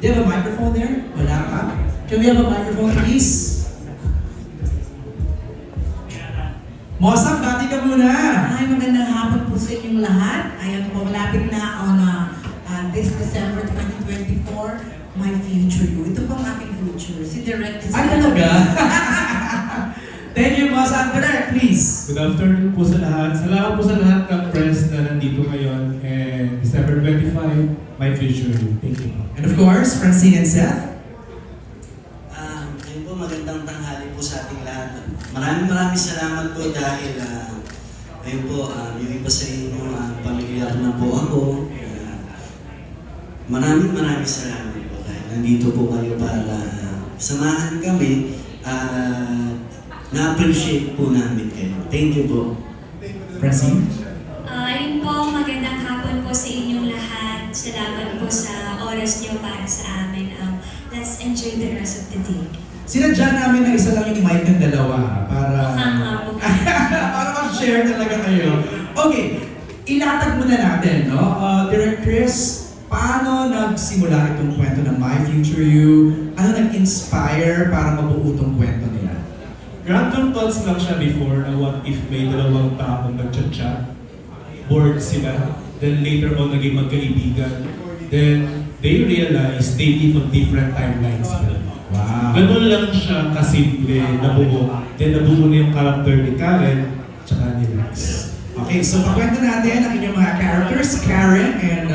Do you have a microphone there? Wala ka? Can we have a microphone, please? Mosang, bati ka muna! Ay, magandang hapon po sa inyong lahat. Ayan po, malapit na on this December 2024, my future you. Ito pong aking future. Si Direct is... Ay, talaga? Thank you, Mosang. Direct, please. Good afternoon po sa lahat. Salamat po sa lahat ng friends na nandito ngayon. And December 25, my future you. Thank you. And of course, Francine and Seth. Ayun po, magandang tanghali po sa ating lahat. Maraming salamat po dahil ayun po, yung iba sa inyo, pamilyar na po ako. Maraming salamat po dahil nandito po kayo para samahan kami na-appreciate po namin kayo. Thank you po. Francine. Ayun po, magandang hapon po sa inyong lahat. Salamat po sa oras niyo para sa amin. Let's enjoy the rest of the day. Sinadya namin na isa lang yung mic ng dalawa para para mag-share talaga kayo. Okay, ilatag muna natin, no? Direct Chris, paano nagsimula itong kwento ng My Future You? Ano nag-inspire para mabuo itong kwento nila? Random thoughts lang siya before na what if may dalawang taong nag-chat-chat, bored sila, then later on naging magkaibigan, then they realize they live on different timelines. Wow. Ganun lang siya kasimple, nabuo. Then nabuo na yung character ni Karen, tsaka ni Rex. Okay, so pagkwento natin ang inyong mga characters, Karen and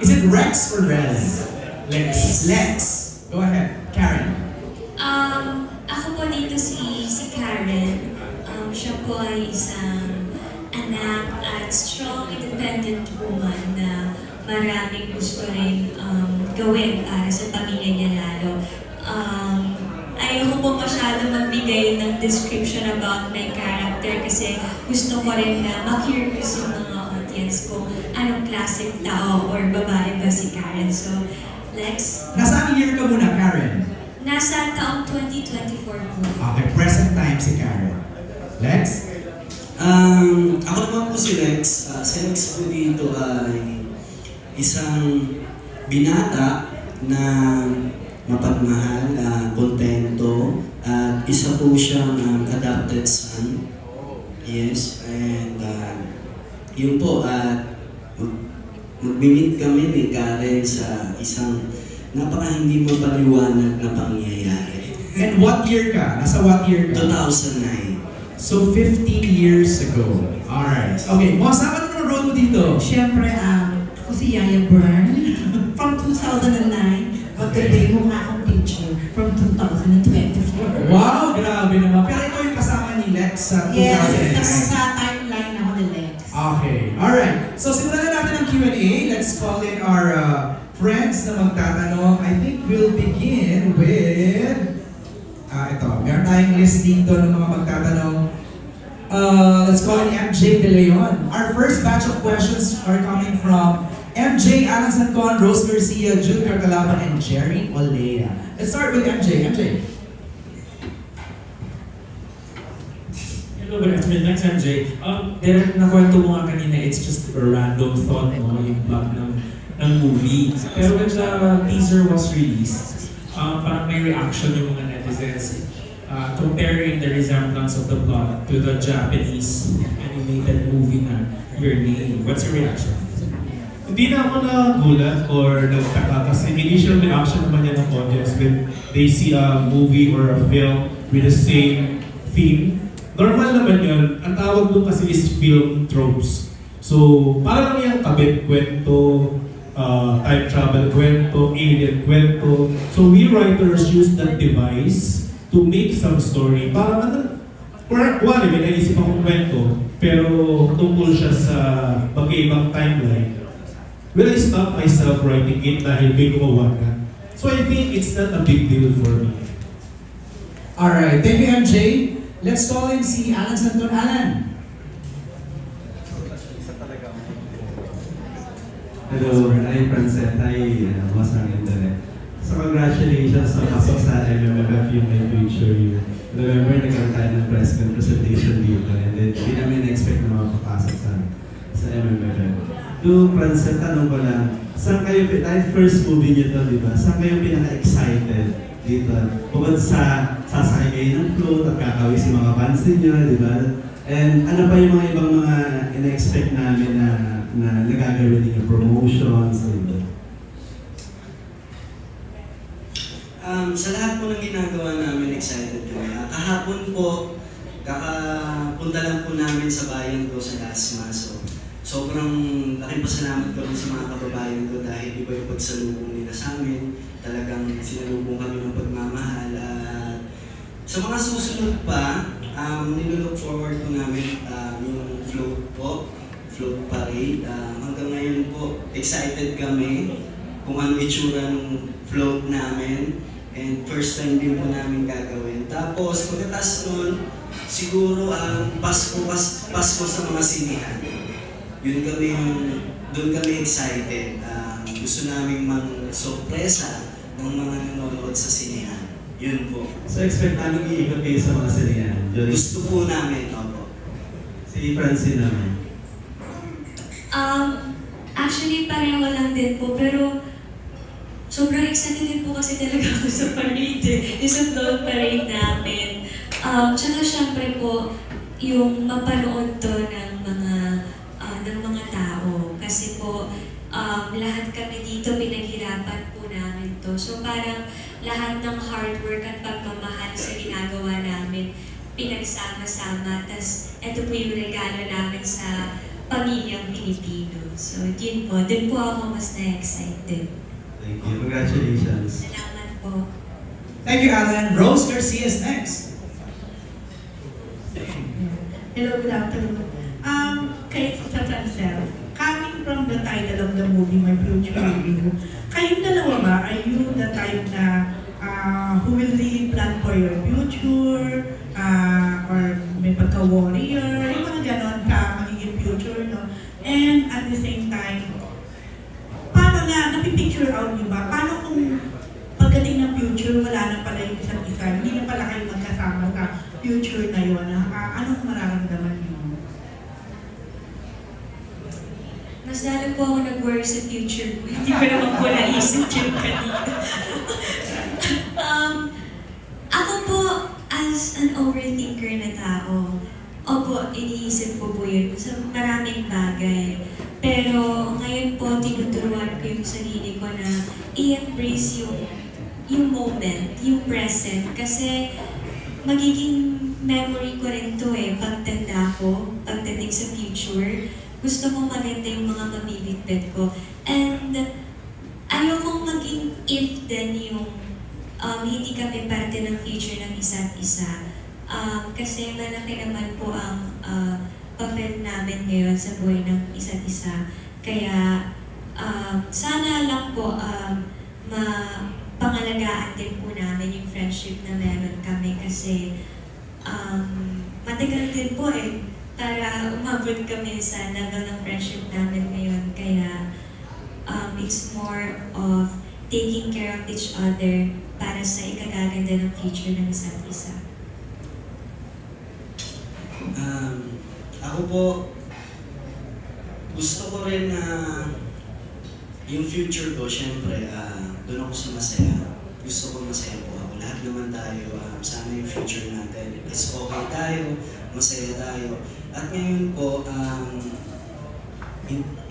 is it Rex or Rez? Lex. Go ahead, Karen. Ako po dito si Karen. Siya po ay isang anak at strong, independent woman na maraming gusto rin gawin para sa pamilya niya lalo. Ayoko po masyado magbigay ng description about my character kasi gusto ko rin na ma-curious yung mga audience kung anong klaseng tao or babae ba si Karen. So, Lex? Nasaan year ka muna, Karen? Nasa taong 2024 po. Okay, present time si Karen. Lex? Ako naman po si Rex. Si Rex po dito ay isang binata na mapagmahal, kontento, at isa po siyang adopted son. Yes, and yun po, mag-meet kami ni Karen sa isang hindi mapaliwanag na pangyayari. And what year ka? Nasa what year ka? 2009. So 15 years ago. Alright. Okay, Mosa, ano role mo dito? Siyempre, ako si Yaya Byrne from 2009. But today mo nga akong picture from 2024. Wow, grabe naman. Pero ito yung kasama ni Lex sa 2009. Yes, sa timeline ako ni Lex. Okay, alright. So simulan na natin ang Q&A. Let's call in our friends na magtatanong. I think we'll begin with... ito, meron tayong list dito ng mga magtatanong. Let's call in MJ De Leon. Our first batch of questions are coming from MJ, Alan Sancon, Rose Garcia, Jude Carcalaban, and Jerry Olea. Let's start with MJ. MJ. Hello, good afternoon. Thanks, MJ. Derek, nakwento mo nga kanina, it's just a random thought, no? Yung plot ng movie. Pero when the teaser was released, parang may reaction yung mga netizens comparing the resemblance of the plot to the Japanese animated movie na Your Name. What's your reaction? Hindi na ako nagulat or nagtaka kasi initial reaction naman yan ng audience when they see a movie or a film with the same theme. Normal naman yun. Ang tawag doon kasi is film tropes. So, parang yung kabit kwento, time travel kwento, alien kwento. So, we writers use that device to make some story. Parang ano, kuwari, may naisip akong kwento, pero tungkol siya sa magkaibang timeline. Will I stop myself writing it dahil may gumawa na? So I think it's not a big deal for me. Alright, thank you MJ. Let's call in si Alan Santon. Alan. Hello, hi Francet, hi Mosang and Direct. So congratulations sa pasok sa MMFF yung My Future You. Remember, nagkaroon tayo ng press presentation dito and then di namin expect na makapasok sa sa MMFF. To Francet, tanong ko lang, saan kayo, dahil first movie niyo to, di ba? Saan kayo pinaka-excited dito? Bukod sa sasakay kayo ng float at kakawis yung mga fans ninyo, di ba? And ano pa yung mga ibang mga ina-expect namin na nagagawin ninyo promotions, di ba? Sa lahat po ng ginagawa namin, excited kami. Kahapon po, kakapunta lang po namin sa bayan ko sa Lasma. So, sobrang laking pasalamat ko rin sa mga kababayan ko dahil iba yung pagsalubong nila sa amin. Talagang sinalubong kami ng pagmamahal. At sa mga susunod pa, nilook forward po namin yung float parade. Hanggang ngayon po, excited kami kung ano itsura ng float namin. And first time din po namin gagawin. Tapos pagkatapos nun, siguro ang Pasko sa mga sinihan. Doon kami excited. Gusto namin mang-sorpresa ng mga nanonood sa sinihan. Yun po. So expect namin iikot kayo sa mga sinihan. Gusto po namin, opo. Si Francine naman. Actually, pareho lang din po, pero sobrang excited din po kasi talaga ako sa parade, yung sa float parade namin. Tsaka syempre po, yung mapanood to ng mga tao. Kasi po, lahat kami dito, pinaghirapan po namin to. So parang lahat ng hard work at pagmamahal sa ginagawa namin, pinagsama-sama. Tapos ito po yung regalo namin sa pamilyang Pilipino. So yun po, dun po ako mas na-excited. Thank you. Congratulations. Salamat po. Thank you, Alan. Rose Garcia is next. Hello, good afternoon. Kay sa Francel, coming from the title of the movie, My Future Review, kayong dalawa ba, are you the type na who will really plan for your future, or may pagka-warrior, yung mga ganon ka, magiging future, no? And at the same time, paano na, napipicture out niyo ba? Paano kung pagdating ng future, wala na pala yung isa't isa, hindi na pala kayo magkasama sa future na yun? Anong mararamdaman niyo? Mas lalo po ako nag-worry sa future ko. Hindi ko naman po naisip yung kanina. Ako po, as an overthinker na tao, opo, iniisip ko po yun sa maraming bagay. Pero ngayon po, tinuturuan ko yung sarili ko na i-embrace yung moment, yung present. Kasi magiging memory ko rin to pagtanda ko, pagdating sa future. Gusto ko maganda yung mga mabibitbit ko. And ayokong maging if then yung hindi kami parte ng future ng isa't isa. Kasi malaki naman po ang papel namin ngayon sa buhay ng isa't isa. Kaya sana lang po mapangalagaan din po namin yung friendship na meron kami kasi matagal din po para umabot kami sa level ng friendship namin ngayon. Kaya it's more of taking care of each other para sa ikagaganda ng future ng isa't isa. Ako po, gusto ko rin na yung future ko, syempre, doon ako sa masaya. Gusto ko masaya po ako. Lahat naman tayo, sana yung future natin is okay tayo, masaya tayo. At ngayon po,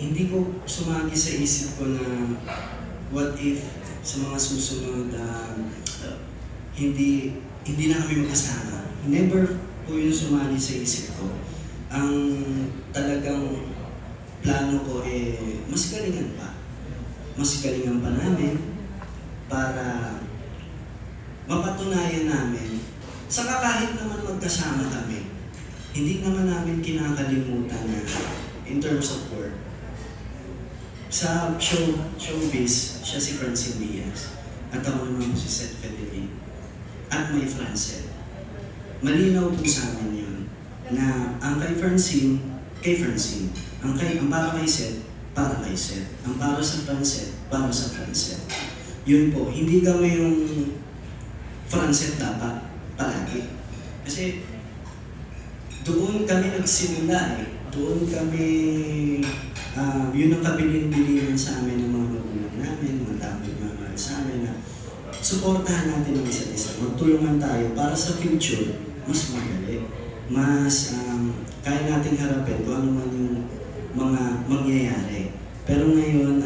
hindi ko sumagi sa isip ko na what if sa mga susunod hindi na kami magkasama. Never po yung sumagi sa isip ko. Ang talagang plano ko mas galingan pa. Mas galingan pa namin para mapatunayan namin saka kahit naman magkasama kami, hindi naman namin kinakalimutan na in terms of work. Sa showbiz, siya si Francine Diaz. At ako naman po si Seth Fedeli. At may Francet. Malinaw po sa amin yun na ang kay Francine. Ang para kay Seth, para kay Seth. Ang para sa Francet, para sa Francet. Yun po, hindi kami yung Francet dapat palagi. Kasi doon kami nagsimula doon kami, yun ang kabilin-bilinan sa amin ng mga magulang namin, mga taong nagmamahal sa amin na suportahan natin ang isa't isa. Magtulungan tayo para sa future, mas madali. Mas kaya nating harapin kung ano man yung mga mangyayari. Pero ngayon,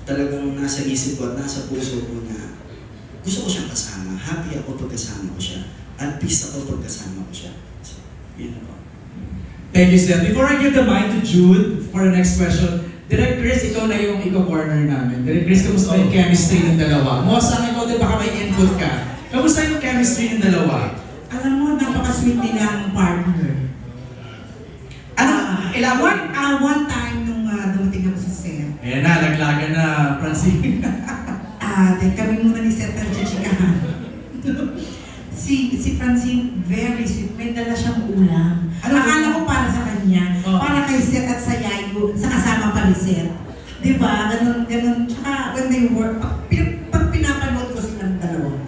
talagang nasa isip ko at nasa puso ko na gusto ko siyang kasama. Happy ako pag kasama ko siya. At peace ako pag kasama ko siya. So, yun ako. Thank you, Seth. Before I give the mic to Jude for the next question, Direk Chris, ikaw na yung iko-corner namin. Direk Chris, kamusta yung chemistry ng dalawa? Mosang ikaw din, baka may input ka. Kamusta yung chemistry ng dalawa? Alam mo, napaka-sweet din ang partner. Elaborate. One time nung dumating ako sa set, Ayan na, laglagan na, Francine. kami muna ni Seth ang chichikahan. si Francine, very sweet. May dala siyang ulam. Akala ko para sa kanya, Oh. para kay Seth at sa Yayo, sa kasama pa ni Seth. Diba? Ganun. Tsaka when they work, pag pinapanood ko silang dalawa,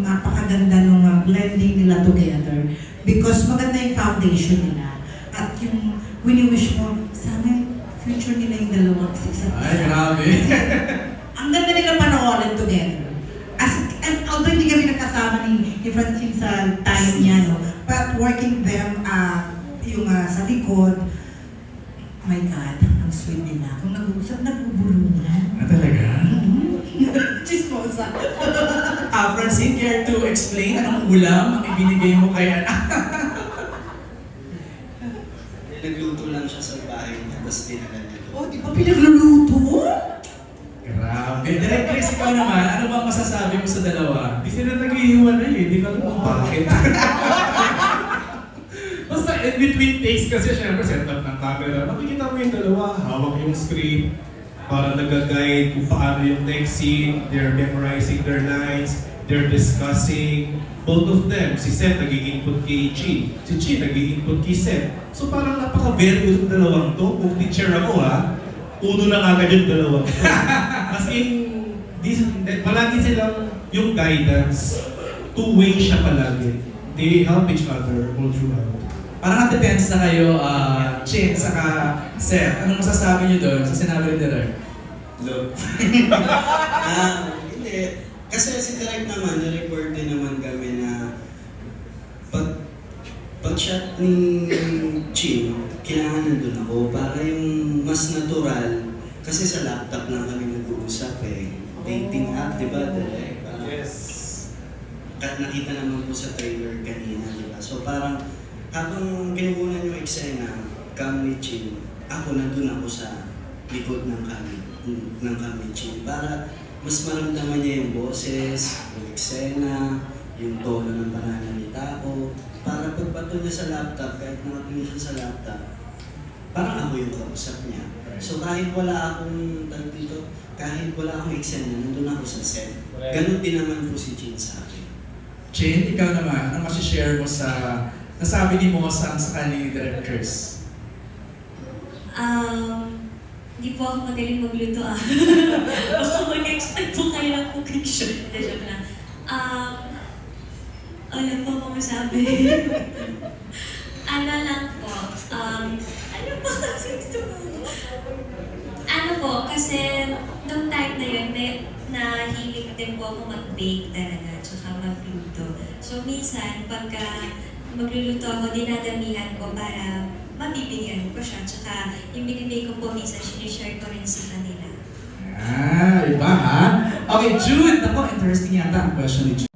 napakaganda nung blending nila together. Because maganda yung foundation nila. At yung wini-wish mo, sana future nila yung dalawa kasi isa't isa. Ay, grabe. Ang ganda nila panoorin together. And although hindi kami nagkasama ni Francine sa time niya, no? But working them, yung sa likod, my God, ang sweet nila. Kung nag-uusap, nagbubulungan. Talaga? Chismosa. Francine, care to explain anong ulam ang ibinigay mo kay Nagluto lang siya sa bahay niya, tapos dinala niya doon. Oh, di ba pinagluluto? Grabe. Direk Chris, ikaw naman, ano bang masasabi mo sa dalawa? Hindi sila nag-iiwan na hindi ko alam kung bakit. Basta in between takes kasi syempre set up ng camera. Makikita mo yung dalawa, hawak yung script, para nag-guide kung paano yung next scene, they're memorizing their lines, they're discussing. Both of them, si Seth nag-i-input kay Chi, si Chi nag-i-input kay Seth. So parang napaka-very good yung dalawang to. Kung teacher ako uno lang agad yung dalawang to. As in, palagi silang yung guidance, two-way siya palagi. They help each other all throughout. Parang depends na kayo, Chin, saka Seth. Anong masasabi niyo doon sa sinabi ni Direk? Love. Hindi. Kasi si Direk naman, na-report din naman kami na pag-shot ni Chin, kailangan nandun ako para yung mas natural. Kasi sa laptop lang kami nag-uusap Dating app, di ba, Direk? Yes. Nakita naman po sa trailer kanina, di ba? So parang habang kinukunan yung eksena, cam ni Chin, ako nandun ako sa likod ng cam ni Chin para mas maramdaman niya yung boses, yung eksena, yung tono ng pananalita ko. Para pagbato niya sa laptop, kahit nakatingin siya sa laptop, parang ako yung kausap niya. So kahit wala akong kahit wala akong eksena, nandun ako sa set. Ganun din naman po si Chin sa akin. Chin, ikaw naman, ano masishare mo sa nasabi ni Mosang sa kanil ni Direk Chris? Hindi po ako magaling magluto Baka mag-expect po kayo ng cooking show. Hindi, joke lang. Ano po ako masabi? Ano lang po, ano po kasi gusto mo? Ano po, kasi nung time na yun, nahilig din po ako mag-bake talaga, tsaka magluto. So minsan, pagka magluluto ako, dinadamihan ko para mabibigyan ko siya. Tsaka yung binibigay ko po minsan, sinishare ko rin sa kanila. Iba ha? Okay, Jude! Ako, interesting yata ang question ni Jude.